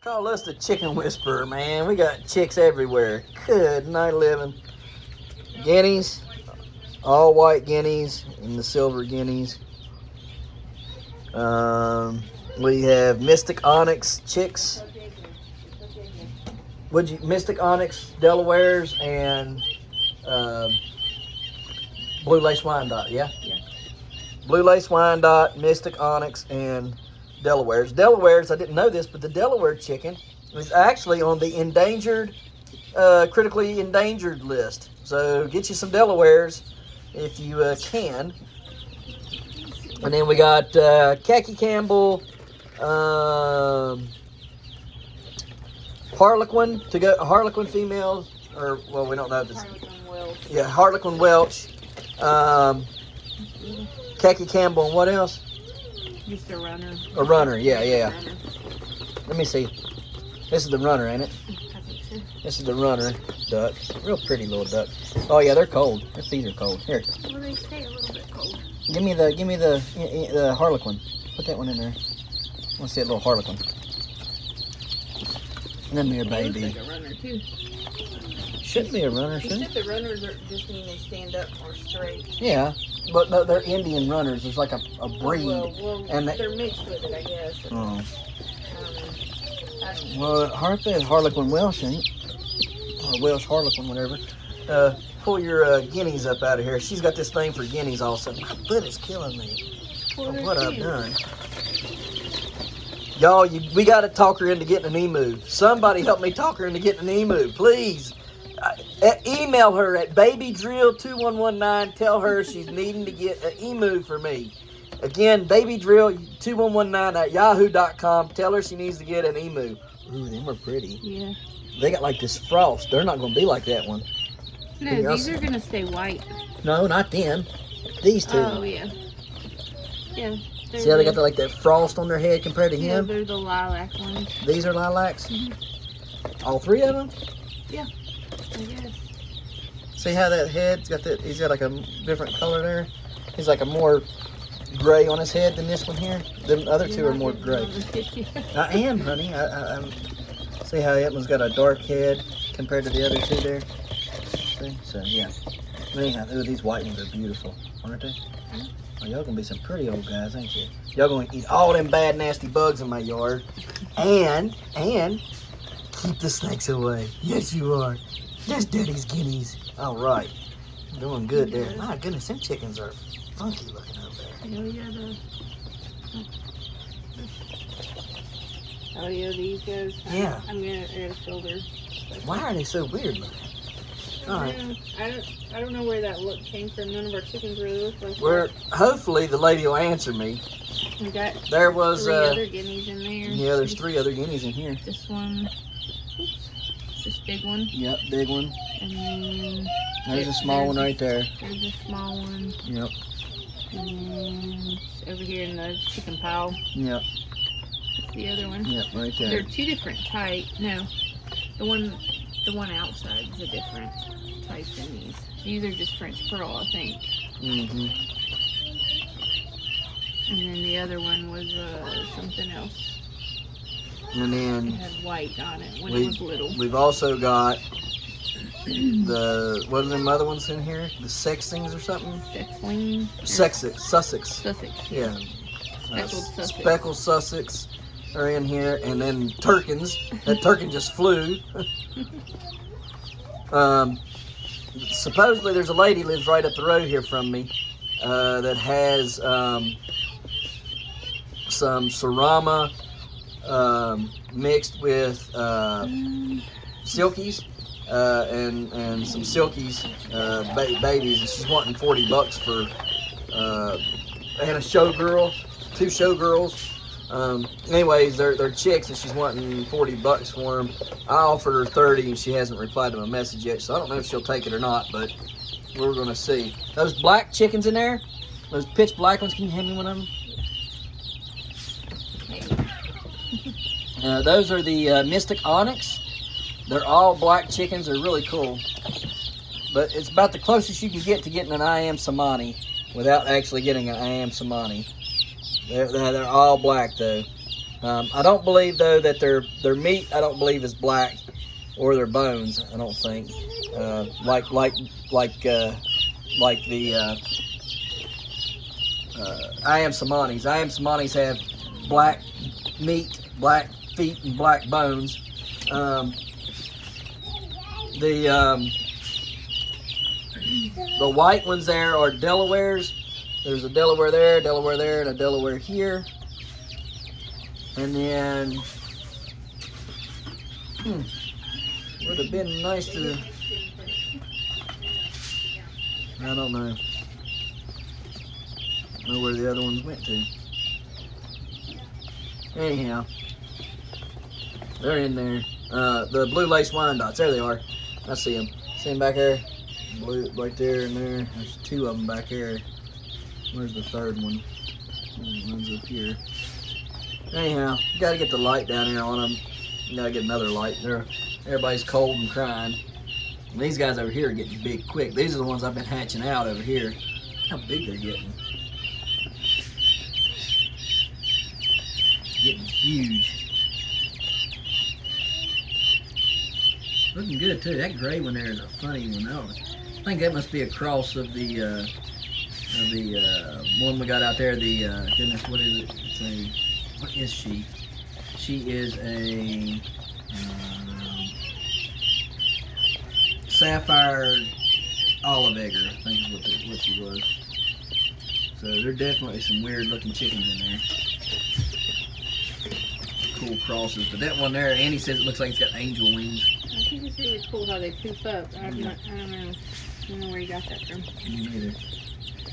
Call us the Chicken Whisperer, man. We got chicks everywhere. Good night, living. Guineas, all white guineas and the silver guineas. We have Mystic Onyx chicks. Mystic Onyx Delawares and Blue Lace Wyandotte, yeah? Yeah. Blue Lace Wyandotte, Mystic Onyx, and Delawares. Delawares, I didn't know this, but the Delaware chicken is actually on the endangered, critically endangered list. So get you some Delawares if you can. And then we got Khaki Campbell, Harlequin Harlequin females, or well, we don't know this. Harlequin Welch. Yeah, Harlequin Welch, Khaki Campbell, and what else? Just a runner. A runner, yeah. Runner. Let me see. This is the runner, ain't it? I think so. This is the runner duck. Real pretty little duck. Oh yeah, they're cold. Their feet are cold. Here, Well, they stay a little bit cold. give me the Harlequin. Put that one in there. I want to see a little Harlequin. Come here, It baby. looks like a runner too. Shouldn't be a runner, should it? Except the runners just mean they stand up or straight. Yeah, but no, they're Indian runners. There's like a breed. Well, and they're mixed with it, I guess. Oh. I don't know. Well, Harlequin Welsh ain't. Or Welsh Harlequin, whatever. Pull your guineas up out of here. She's got this thing for guineas all of a sudden. My foot is killing me. Well, What they're I've cute. done. Y'all, we got to talk her into getting an emu. Somebody help me talk her into getting an emu, please. Email her at babydrill2119. Tell her she's needing to get an emu for me. Again, babydrill2119 at yahoo.com. Tell her she needs to get an emu. Ooh, them are pretty. Yeah. They got like this frost. They're not going to be like that one. No, Anything else? these are gonna stay white. No, not them. These two. Oh yeah. Yeah. See how they got like that frost on their head compared to Yeah, him? they're the lilac ones. These are lilacs? Mhm. All three of them? I guess. See how that head's got that? He's got like a different color there. He's like a more gray on his head than this one here. The other two are more gray. I am, honey. I'm. See how that one's got a dark head compared to the other two there. See? So yeah. Anyhow, ooh, these white ones are beautiful, aren't they? Oh, y'all gonna be some pretty old guys, ain't you? Y'all gonna eat all them bad, nasty bugs in my yard, and keep the snakes away. Yes, you are. There's Daddy's guineas. All right, doing good there. My goodness, them chickens are funky looking up there. Oh yeah, oh yeah, these guys. Yeah. I'm gonna filter. Why are they so weird looking? All right. I don't know where that look came from. None of our chickens really look like Well, hopefully the lady will answer me. that. We got There was three other guineas in there. yeah, there's three other guineas in here. This one. Oops. This big one. Yep, big one. And then There's a small one right there. there's a small one. Yep, And then over here in the chicken pile. yep, That's the other one. yep, right They're there. two different types. No, the one outside is a different type than these. These are just French pearl, I think. Mm-hmm. And then the other one was something else. And It then had white on it when We- it was little. we've also got the what are them other ones in here? The Sextings or something? Sexling. Sussex. Sussex. Yeah. Speckled Sussex. Speckled Sussex are in here, and then Turkins. That Turkin just flew. Supposedly there's a lady lives right up the road here from me that has some Sarama mixed with silkies and some silkies babies, and she's wanting $40 for and a showgirl, two showgirls. Anyways, they're chicks, and she's wanting $40 for them. I offered her 30, and she hasn't replied to my message yet, so I don't know if she'll take it or not, but we're gonna see. Those black chickens in there, those pitch black ones, can you hand me one of them? Those are the Mystic Onyx. They're all black chickens. They're really cool. But it's about the closest you can get to getting an I am Samani without actually getting an I am Samani. They're all black though. I don't believe though that their meat, I don't believe, is black, or their bones. I don't think. Like the I am Samanis. I am Samanis have black meat, black feet, and black bones. The white ones there are Delawares. There's a Delaware there, and a Delaware here. And then, would have been nice to, I don't know where the other ones went to. Anyhow, they're in there. The blue lace Wyandottes, there they are. I see them. See them back there? Blue, right there and there. There's two of them back there. Where's the third one? One's up here. Anyhow, you gotta get the light down here on them. You gotta get another light. Everybody's cold and crying. And these guys over here are getting big quick. These are the ones I've been hatching out over here. How big they're getting. Getting huge. Looking good too. That gray one there is a funny one. I think that must be a cross of the one we got out there. Goodness, what is it? What is she? She is a sapphire olive egger, I think is what she was. So there are definitely some weird looking chickens in there. Cool crosses, but that one there, Annie says it looks like it's got angel wings. I think it's really cool how they poop up. I don't know where you got that from. Me neither.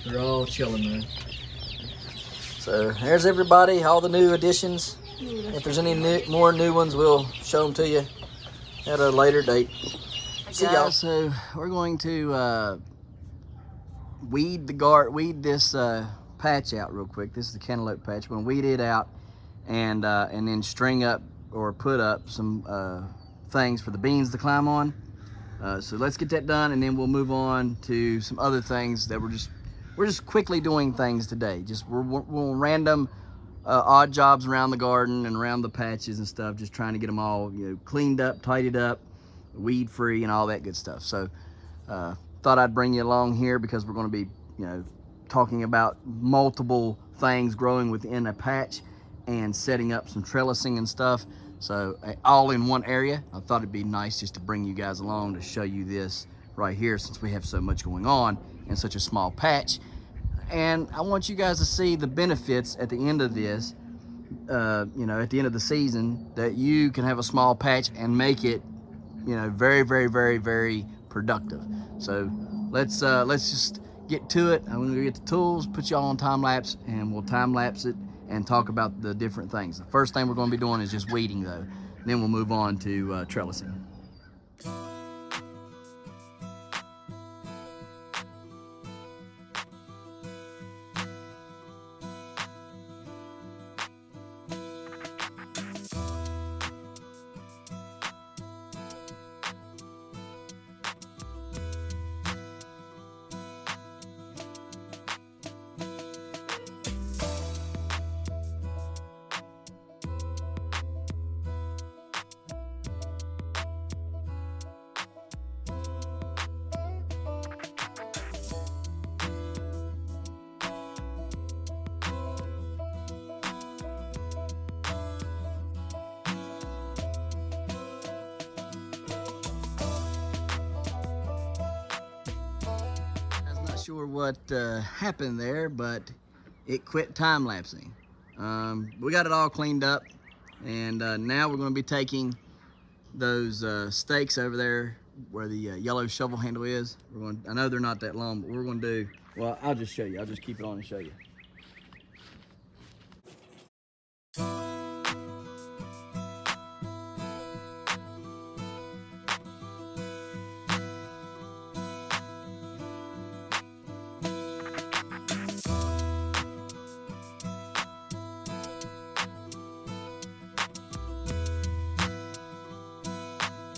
They're all chilling though. So there's everybody, all the new additions. If there's any more new ones, we'll show them to you at a later date. See y'all. So we're going to weed this patch out real quick. This is the cantaloupe patch. We're gonna weed it out and then string up or put up some things for the beans to climb on. So let's get that done, and then we'll move on to some other things that we're just quickly doing things today. We're random odd jobs around the garden and around the patches and stuff, just trying to get them all cleaned up, tidied up, weed free, and all that good stuff. So thought I'd bring you along here because we're going to be talking about multiple things growing within a patch and setting up some trellising and stuff. So all in one area. I thought it'd be nice just to bring you guys along to show you this right here, since we have so much going on in such a small patch. And I want you guys to see the benefits at the end of this, at the end of the season, that you can have a small patch and make it, very, very, very, very productive. So let's just get to it. I'm gonna get the tools, put y'all on time lapse, and we'll time lapse it and talk about the different things. The first thing we're gonna be doing is just weeding though. Then we'll move on to trellising. Sure what happened there, but it quit time lapsing. We got it all cleaned up, and now we're going to be taking those stakes over there where the yellow shovel handle is. I know they're not that long, but we're going to do, well, I'll just show you. I'll just keep it on and show you.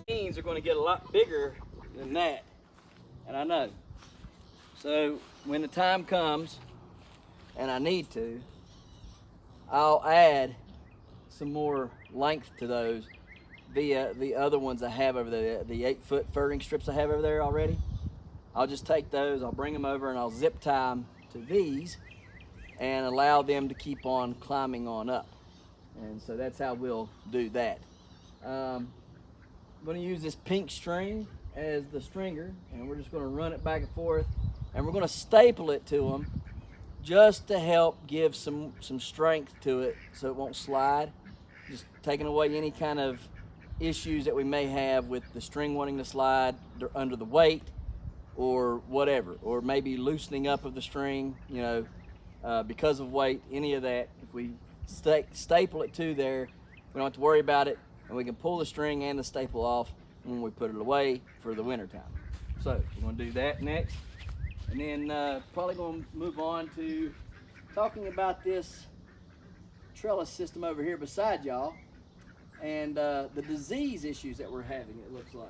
Beans are going to get a lot bigger than that, and I know. So when the time comes, and I need to, I'll add some more length to those via the other ones I have over there, the 8-foot furring strips I have over there already. I'll just take those, I'll bring them over and I'll zip tie them to these and allow them to keep on climbing on up. And so that's how we'll do that. I'm going to use this pink string as the stringer, and we're just going to run it back and forth, and we're going to staple it to them just to help give some strength to it so it won't slide. Just taking away any kind of issues that we may have with the string wanting to slide under the weight or whatever, or maybe loosening up of the string, you know, because of weight, any of that. If we staple it to there, we don't have to worry about it, and we can pull the string and the staple off when we put it away for the winter time. So we're going to do that next, and then probably going to move on to talking about this trellis system over here beside y'all and the disease issues that we're having, it looks like.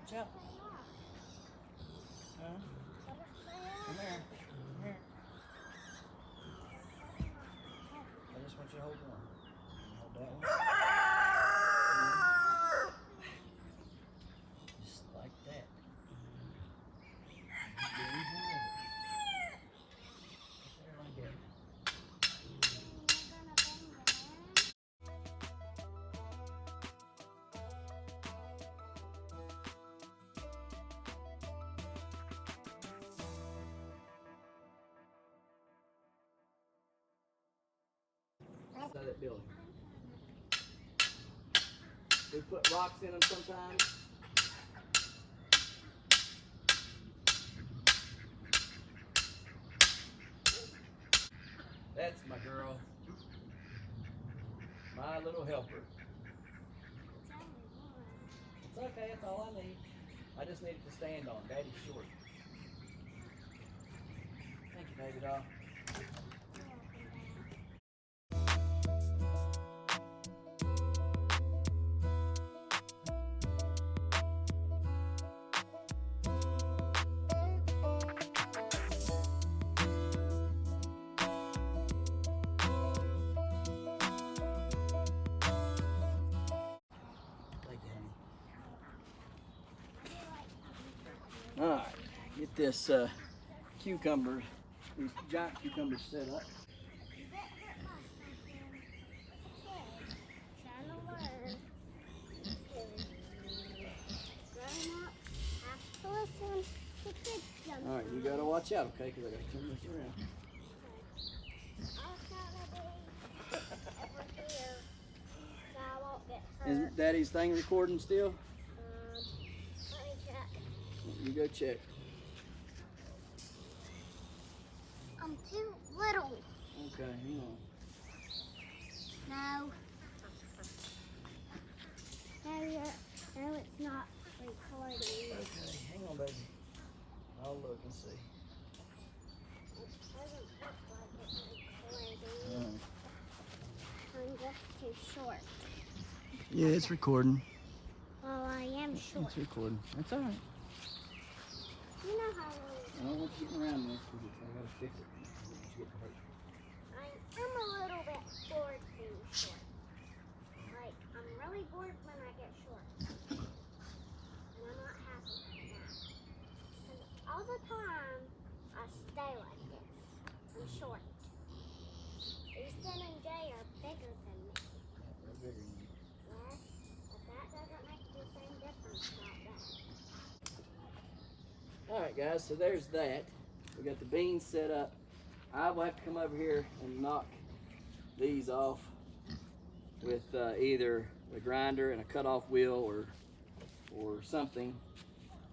Watch out. Come here. Come here. I just want you to hold one. Hold that one. Just like that. There like that. Outside that building. We put rocks in them sometimes. That's my girl. My little helper. It's okay, that's all I need. I just need it to stand on. Daddy's short. Thank you, baby doll. All right, get this cucumber, these giant cucumbers set up. watch out, okay? Because I got to turn this around. Is Daddy's thing recording still? Let me check. You go check. I'm too little. Okay, hang on. No. No, it's not recording. Okay, hang on, baby. I'll look and see. It doesn't look like it's recording. I'm just too short. Yeah, it's recording. Well, I am short. It's recording. That's all right. You know how I don't want you getting around this because I got to fix it. You get hurt. I'm a little bit bored being short. Like, I'm really bored when I get short. And I'm not happy right now. Because all the time, I stay like this. I'm short. Easton and Jay are bigger than me. They're bigger than you. Yes, but that doesn't make the same difference about that. All right, guys, so there's that. We got the beans set up. I will have to come over here and knock these off with either a grinder and a cutoff wheel or something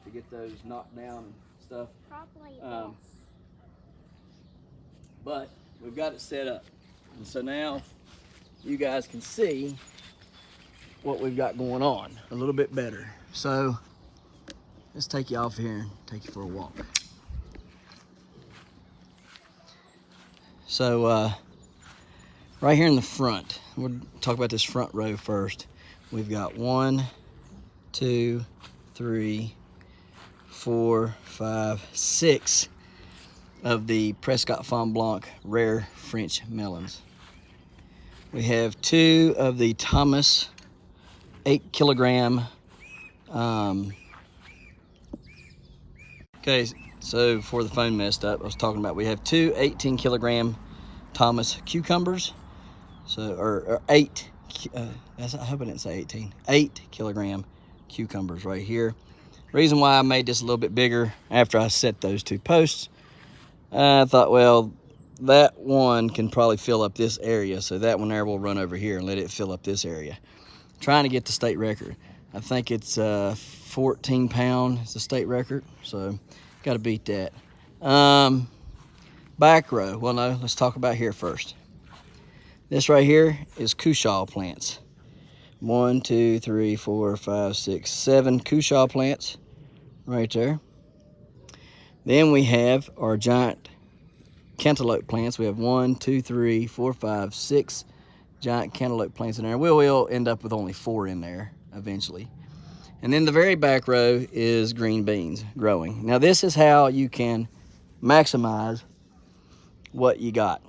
to get those knocked down and stuff. Probably Um, this. But we've got it set up. And so now you guys can see what we've got going on a little bit better. So let's take you off here and take you for a walk. So right here in the front, we'll talk about this front row first. We've got 1, 2, 3, 4, 5, 6 of the Prescott Fond Blanc rare French melons. We have 2 of the Thomas 8 kilogram. Okay, so before the phone messed up, I was talking about we have 2 18 kilogram Thomas cucumbers. So, or 8, I hope I didn't say 18, 8 kilogram cucumbers right here. Reason why I made this a little bit bigger after I set those 2 posts, I thought, well, that one can probably fill up this area, so that one there will run over here and let it fill up this area. Trying to get the state record. I think it's 14 pound is the state record, so got to beat that. Back row, well no, let's talk about here first. This right here is Cushaw plants. 1, 2, 3, 4, 5, 6, 7 Cushaw plants right there. Then we have our giant cantaloupe plants. We have 1, 2, 3, 4, 5, 6 giant cantaloupe plants in there. We will end up with only 4 in there eventually. And then the very back row is green beans growing. Now this is how you can maximize what you got.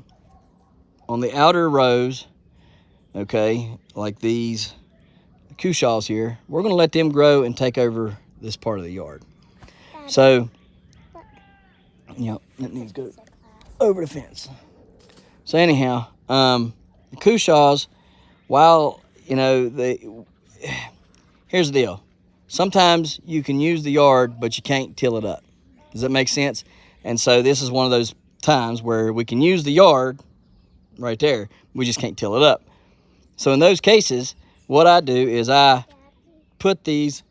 On the outer rows, okay, like these Cushaws here, we're gonna let them grow and take over this part of the yard. So, you know, that needs to go over the fence. So anyhow, the Cushaws, while, you know, here's the deal. Sometimes you can use the yard, but you can't till it up. Does that make sense? And so this is one of those times where we can use the yard right there. We just can't till it up. So in those cases, what I do is I put these,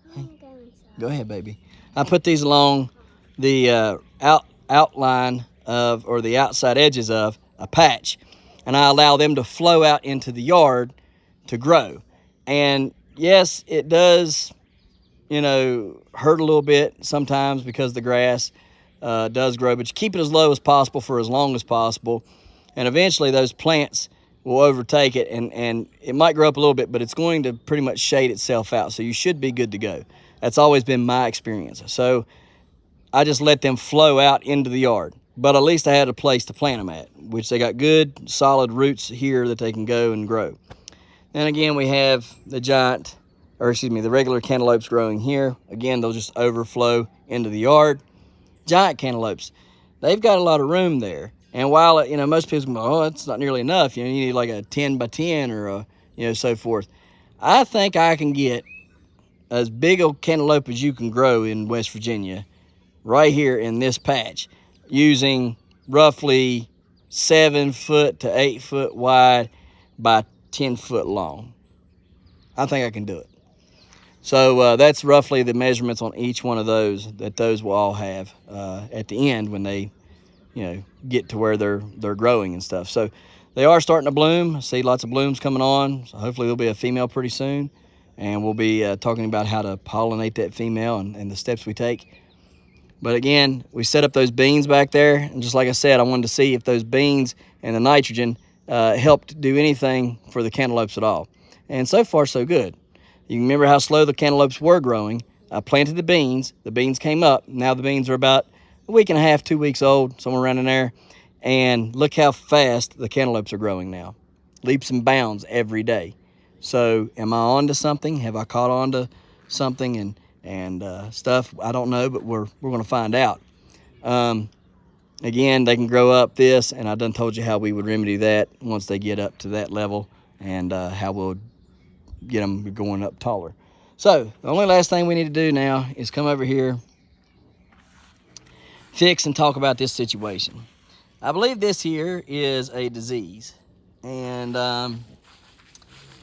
go ahead, baby. I put these along the outline of, or the outside edges of a patch, and I allow them to flow out into the yard to grow. And yes, it does, you know, hurt a little bit sometimes because the grass does grow, but you keep it as low as possible for as long as possible, and eventually those plants will overtake it, and it might grow up a little bit, but it's going to pretty much shade itself out, so you should be good to go. That's always been my experience. So I just let them flow out into the yard, but at least I had a place to plant them at, which they got good solid roots here that they can go and grow. Then again, we have the giant, or excuse me, the regular cantaloupes growing here. Again, they'll just overflow into the yard. Giant cantaloupes, they've got a lot of room there. And while, you know, most people go, oh, that's not nearly enough. You know, you need like a 10 by 10 or a, you know, so forth. I think I can get as big a cantaloupe as you can grow in West Virginia right here in this patch. using roughly 7 foot to 8 foot wide by 10 foot long. I think I can do it. So that's roughly the measurements on each one of those that those will all have at the end when they, you know, get to where they're growing and stuff. So they are starting to bloom. I see lots of blooms coming on. So hopefully there'll be a female pretty soon. And we'll be talking about how to pollinate that female and the steps we take. But again, we set up those beans back there. And just like I said, I wanted to see if those beans and the nitrogen helped do anything for the cantaloupes at all. And so far, so good. You can remember how slow the cantaloupes were growing. I planted the beans came up. Now the beans are about a week and a half, 2 weeks old, somewhere around in there. And look how fast the cantaloupes are growing now. Leaps and bounds every day. So am I on to something? Have I caught on to something and stuff? I don't know, but we're going to find out. Again, they can grow up this, and I done told you how we would remedy that once they get up to that level, and how we'll get them going up taller. So the only last thing we need to do now is come over here, fix and talk about this situation. I believe this here is a disease, and I'm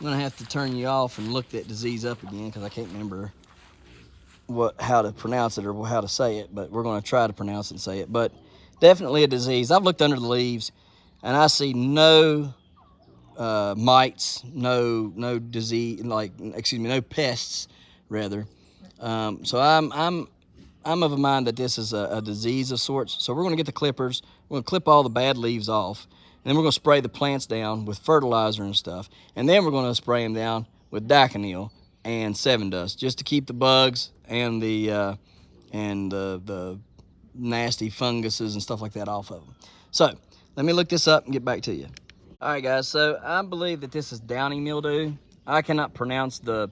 gonna have to turn you off and look that disease up again because I can't remember how to pronounce it or how to say it, but we're gonna try to pronounce it and say it. But definitely a disease. I've looked under the leaves and I see no mites, no disease, no pests rather. So I'm of a mind that this is a disease of sorts. So we're gonna get the clippers, we're gonna clip all the bad leaves off, and then we're gonna spray the plants down with fertilizer and stuff. And then we're gonna spray them down with Daconil and Sevin Dust just to keep the bugs and the nasty funguses and stuff like that off of them. So let me look this up and get back to you. All right, guys, so I believe that this is downy mildew. I cannot pronounce the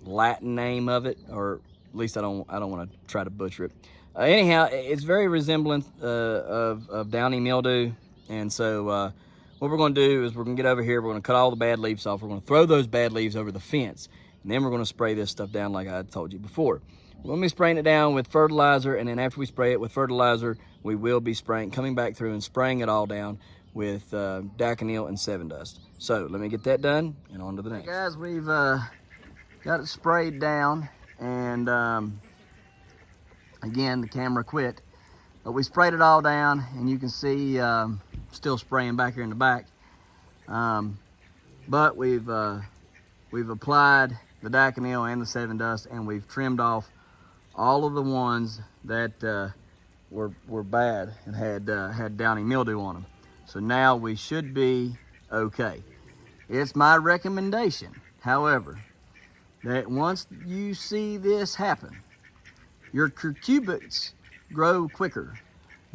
Latin name of it, or at least I don't want to try to butcher it. Anyhow, it's very resemblant of downy mildew. And so what we're going to do is we're going to get over here. We're going to cut all the bad leaves off. We're going to throw those bad leaves over the fence. And then we're going to spray this stuff down like I told you before. We're going to be spraying it down with fertilizer. And then after we spray it with fertilizer, we will be coming back through and spraying it all down with Daconil and Sevin Dust. So let me get that done and on to the next. Hey guys, we've got it sprayed down. And again, the camera quit. But we sprayed it all down, and you can see still spraying back here in the back. But we've applied the Daconil and the Sevin Dust, and we've trimmed off all of the ones that were bad and had downy mildew on them. So now we should be okay. It's my recommendation, however, that once you see this happen, your cucurbits grow quicker.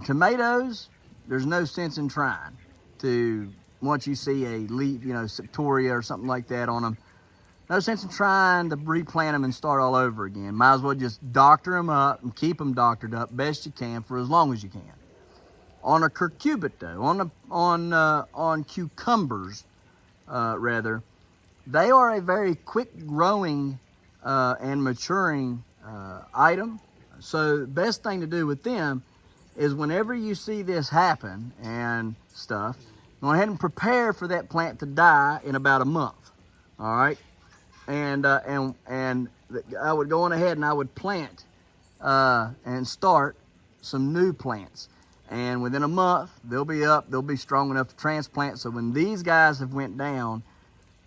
Tomatoes, there's no sense in trying to, once you see a leaf, septoria or something like that on them, no sense in trying to replant them and start all over again. Might as well just doctor them up and keep them doctored up best you can for as long as you can. On a cucurbit though, on cucumbers rather, they are a very quick growing and maturing item. So the best thing to do with them is whenever you see this happen and stuff, go ahead and prepare for that plant to die in about a month. All right, and I would go on ahead and I would plant and start some new plants. And within a month, they'll be up, they'll be strong enough to transplant. So when these guys have went down,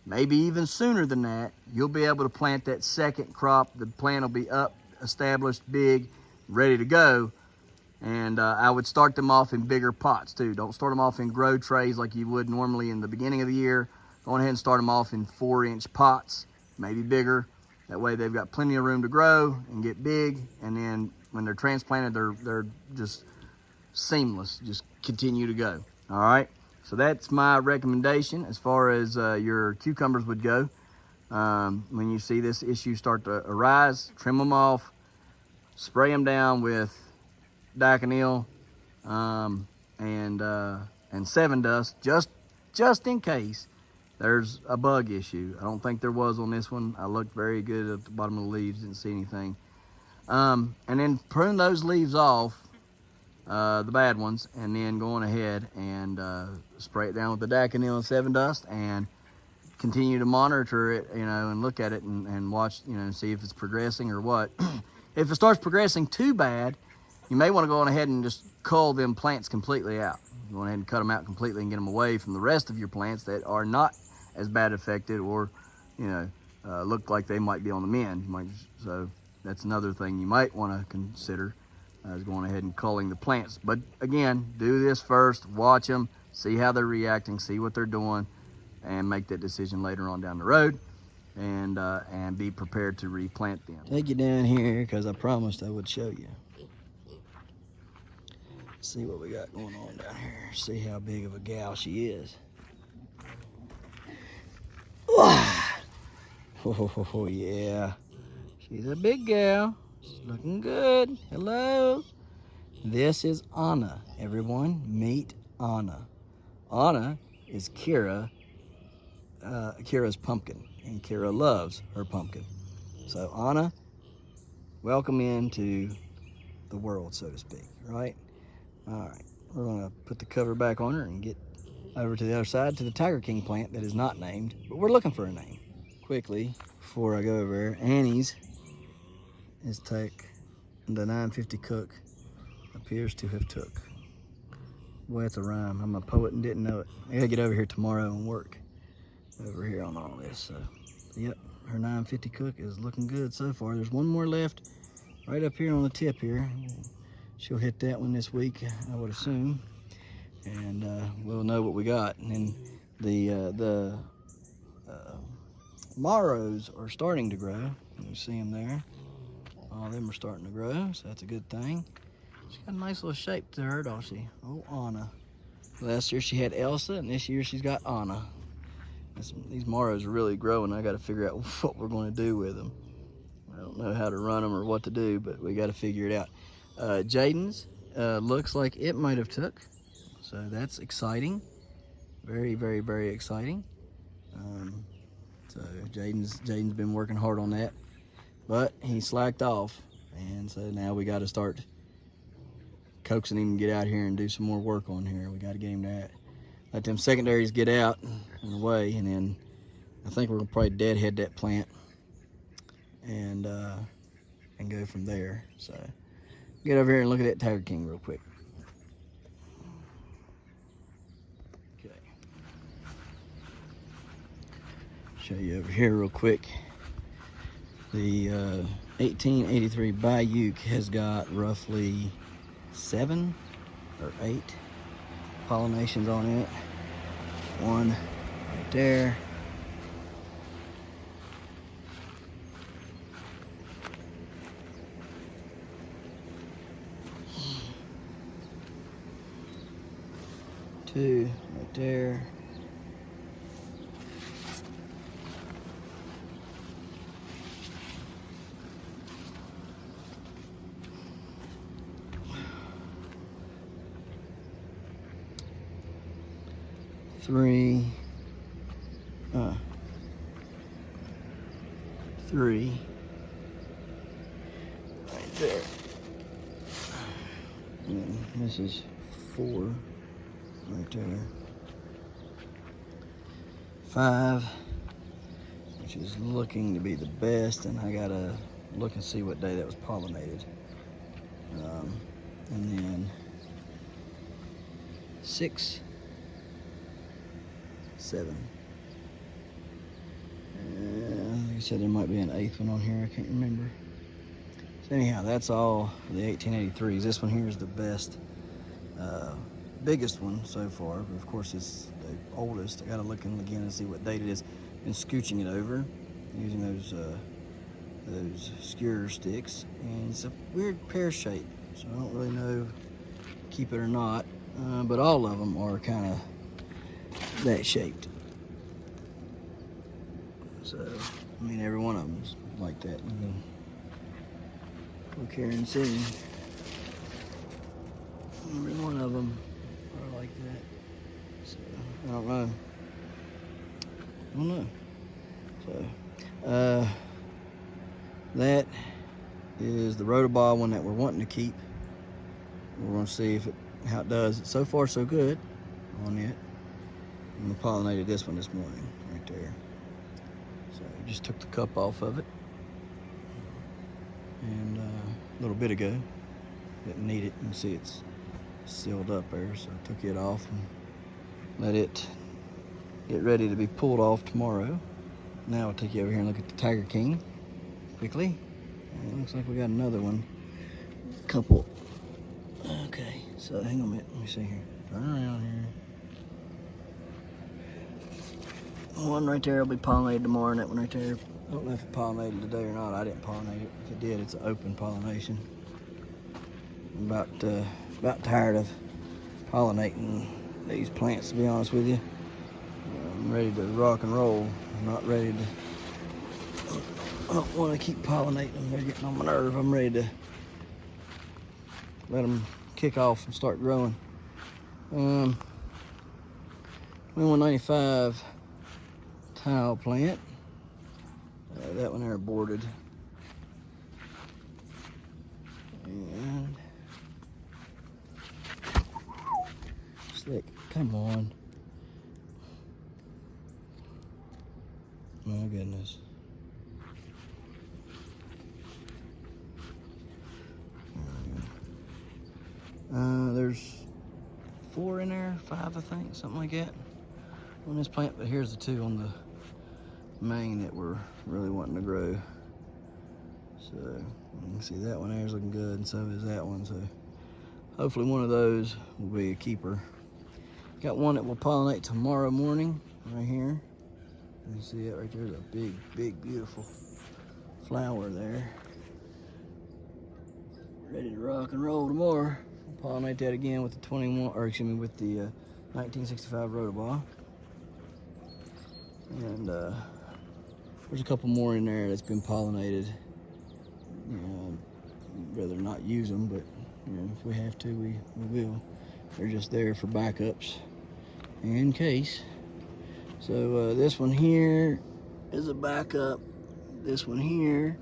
maybe even sooner than that, you'll be able to plant that second crop. The plant will be up, established, big, ready to go. And I would start them off in bigger pots too. Don't start them off in grow trays like you would normally in the beginning of the year. Go ahead and start them off in 4-inch pots, maybe bigger. That way they've got plenty of room to grow and get big. And then when they're transplanted, they're just seamless, just continue to go. All right, so that's my recommendation as far as your cucumbers would go. When you see this issue start to arise, trim them off, spray them down with Daconil and Sevin Dust, just in case there's a bug issue. I don't think there was on this one. I looked very good at the bottom of the leaves, didn't see anything. And then prune those leaves off the bad ones, and then going ahead and spray it down with the Daconil and Sevin Dust, and continue to monitor it, you know, and look at it and watch, you know, and see if it's progressing or what. If it starts progressing too bad, you may want to go on ahead and just cull them plants completely out. You go ahead and cut them out completely and get them away from the rest of your plants that are not as bad affected, or, you know, look like they might be on the mend. So that's another thing you might want to consider, is going ahead and culling the plants. But again, do this first, watch them, see how they're reacting, see what they're doing, and make that decision later on down the road, and be prepared to replant them. Take you down here because I promised I would show you. See what we got going on down here. See how big of a gal she is. Oh yeah, she's a big gal. She's looking good. Hello. This is Anna. Everyone, meet Anna. Anna is Kira's pumpkin, and Kira loves her pumpkin. So Anna, welcome into the world, so to speak, right? All right, we're gonna put the cover back on her and get over to the other side to the Tiger King plant that is not named, but we're looking for a name. Quickly, before I go over there, Annie's is take the 950 cook appears to have took. Boy, that's a rhyme. I'm a poet and didn't know it. I gotta get over here tomorrow and work over here on all this. So, yep, her 950 cook is looking good so far. There's one more left right up here on the tip here. She'll hit that one this week, I would assume, and we'll know what we got. And then the Marrows are starting to grow. You see them there. All of them are starting to grow, so that's a good thing. She's got a nice little shape to her, don't she? Oh, Anna. Last year she had Elsa, and this year she's got Anna. These Marrows are really growing. I got to figure out what we're going to do with them. I don't know how to run them or what to do, but we got to figure it out. Jaden's looks like it might have took, so that's exciting. Very, very, very exciting. So Jaden's been working hard on that, but he slacked off, and so now we got to start coaxing him to get out here and do some more work on here. We got to get him to let them secondaries get out and away, and then I think we're gonna probably deadhead that plant and go from there. So get over here and look at that Tiger King real quick. Okay. Show you over here real quick. The 1883 Bayuk has got roughly 7 or 8 pollinations on it. One right there. Two right there. Three right there. And this is 4 right there. 5, which is looking to be the best, and I gotta look and see what day that was pollinated. And then 6, 7. Like I said, there might be an 8th one on here. I can't remember. So anyhow, that's all for the 1883s. This one here is the best, biggest one so far. But of course, it's the oldest. I got to look in again and see what date it is. Been scooching it over using those skewer sticks, and it's a weird pear shape. So I don't really know keep it or not. But all of them are kind of that shaped. So, I mean, every one of them is like that. You can look here and see. Every one of them are like that. So, I don't know. So, that is the Rhodobah one that we're wanting to keep. We're gonna see how it does. So far, so good on it. I'm gonna pollinate this one this morning, right there. So I just took the cup off of it, and a little bit ago, didn't need it. You can see it's sealed up there, so I took it off and let it get ready to be pulled off tomorrow. Now I'll take you over here and look at the Tiger King quickly. And it looks like we got another one. Couple. Okay, so hang on a minute. Let me see here. Turn around here. One right there will be pollinated tomorrow, and that one right there, I don't know if it pollinated today or not. I didn't pollinate it. If it did, it's an open pollination. I'm about tired of pollinating these plants, to be honest with you. I'm ready to rock and roll. I'm not ready to, I don't want to keep pollinating them. They're getting on my nerve. I'm ready to let them kick off and start growing. 2195 tile plant. That one there aborted. And slick, come on. My goodness. There's 4 in there, 5 I think, something like that on this plant, but here's the 2 on the main that we're really wanting to grow. So you can see that one there is looking good, and so is that one. So hopefully one of those will be a keeper. Got one that will pollinate tomorrow morning right here. You see it right there? There's a big, big, beautiful flower there. Ready to rock and roll tomorrow. I'll pollinate that again with the 1965 Rhodobah. And there's a couple more in there that's been pollinated. You know, I'd rather not use them, but you know, if we have to, we will. They're just there for backups in case. So this one here is a backup. This one here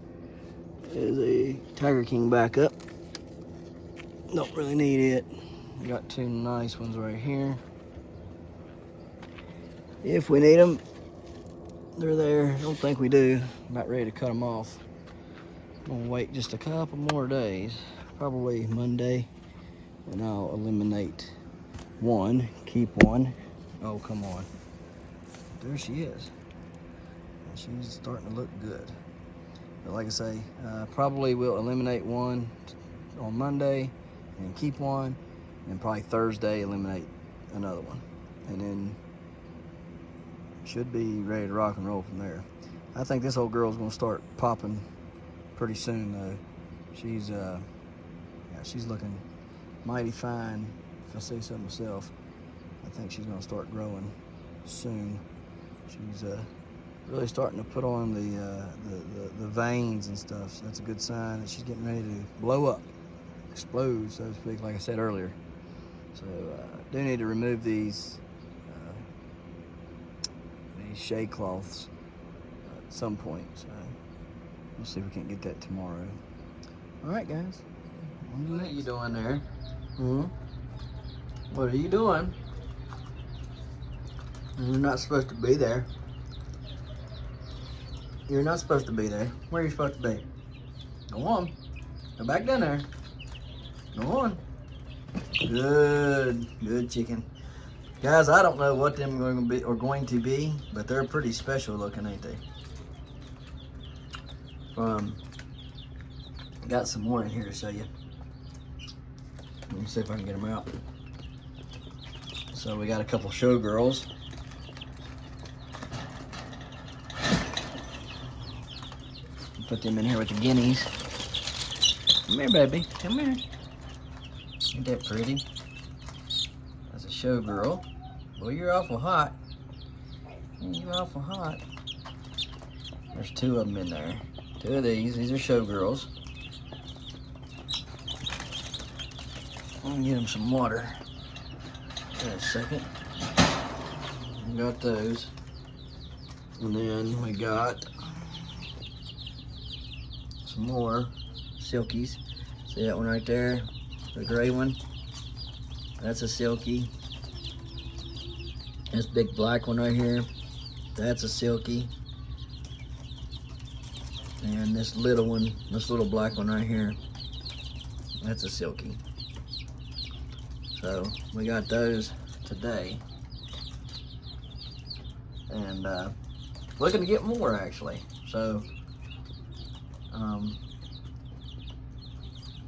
is a Tiger King backup. Don't really need it. We got 2 nice ones right here. If we need them, they're there. Don't think we do. About ready to cut them off. I'm gonna wait just a couple more days, probably Monday, and I'll eliminate one, keep one. Oh, come on. There she is. And she's starting to look good. But like I say, probably we'll eliminate one on Monday and keep one, and probably Thursday eliminate another one. And then should be ready to rock and roll from there. I think this old girl's gonna start popping pretty soon though. She's she's looking mighty fine. If I say so myself, I think she's gonna start growing soon. She's really starting to put on the veins and stuff, so that's a good sign that she's getting ready to blow up, explode, so to speak, like I said earlier. So I do need to remove these shade cloths at some point, so we'll see if we can't get that tomorrow. All right, guys. What are you doing there? Hmm? What are you doing? You're not supposed to be there. You're not supposed to be there. Where are you supposed to be? Go on. Go back down there. Go on. Good. Good chicken. Guys, I don't know what them are going to be, but they're pretty special looking, ain't they? Got some more in here to show you. Let me see if I can get them out. So we got a couple showgirls. Put them in here with the guineas. Come here, baby. Come here. Ain't that pretty? That's a showgirl. Well, you're awful hot. You're awful hot. There's 2 of them in there. 2 of these. These are showgirls. I'm gonna get them some water. Wait a second. We got those. And then we got some more silkies. See that one right there? the gray one. That's a silky. This big black one right here, that's a silky. And this little one, this little black one right here, that's a silky. So we got those today. And looking to get more actually. So I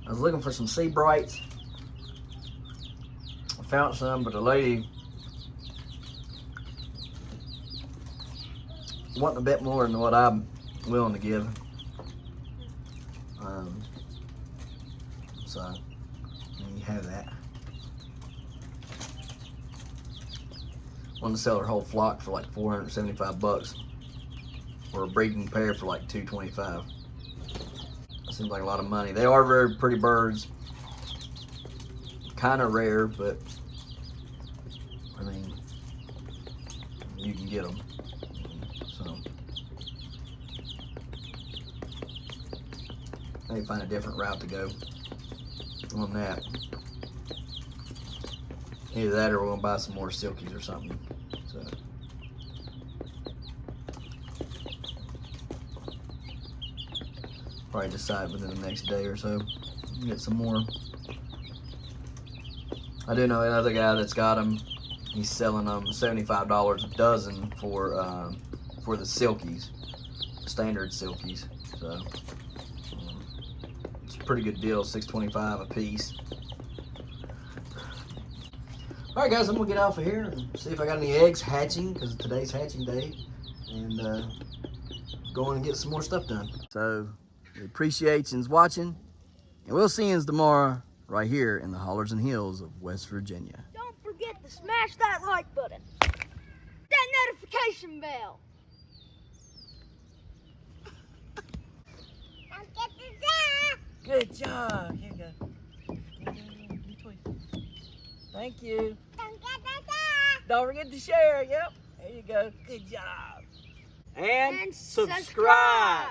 was looking for some Sea Brights. I found some, but the lady wanting a bit more than what I'm willing to give. So there you have that. Wanted to sell her whole flock for like $475, or a breeding pair for like $225. Seems like a lot of money. They are very pretty birds. Kind of rare, but I mean, you can get them. So maybe find a different route to go on that. Either that, or we're gonna buy some more silkies or something. So probably decide within the next day or so. Get some more. I do know another guy that's got them. He's selling them $75 a dozen for the silkies, standard silkies. So it's a pretty good deal, $6.25 a piece. All right, guys, I'm gonna get off of here and see if I got any eggs hatching, because today's hatching day, and go on and get some more stuff done. So we appreciate you watching, and we'll see you tomorrow right here in the hollers and hills of West Virginia. Don't forget to smash that like button. That notification bell. Don't get the Good job. Here you go. Thank you. Don't get the Don't forget to share. Yep. There you go. Good job. And And subscribe.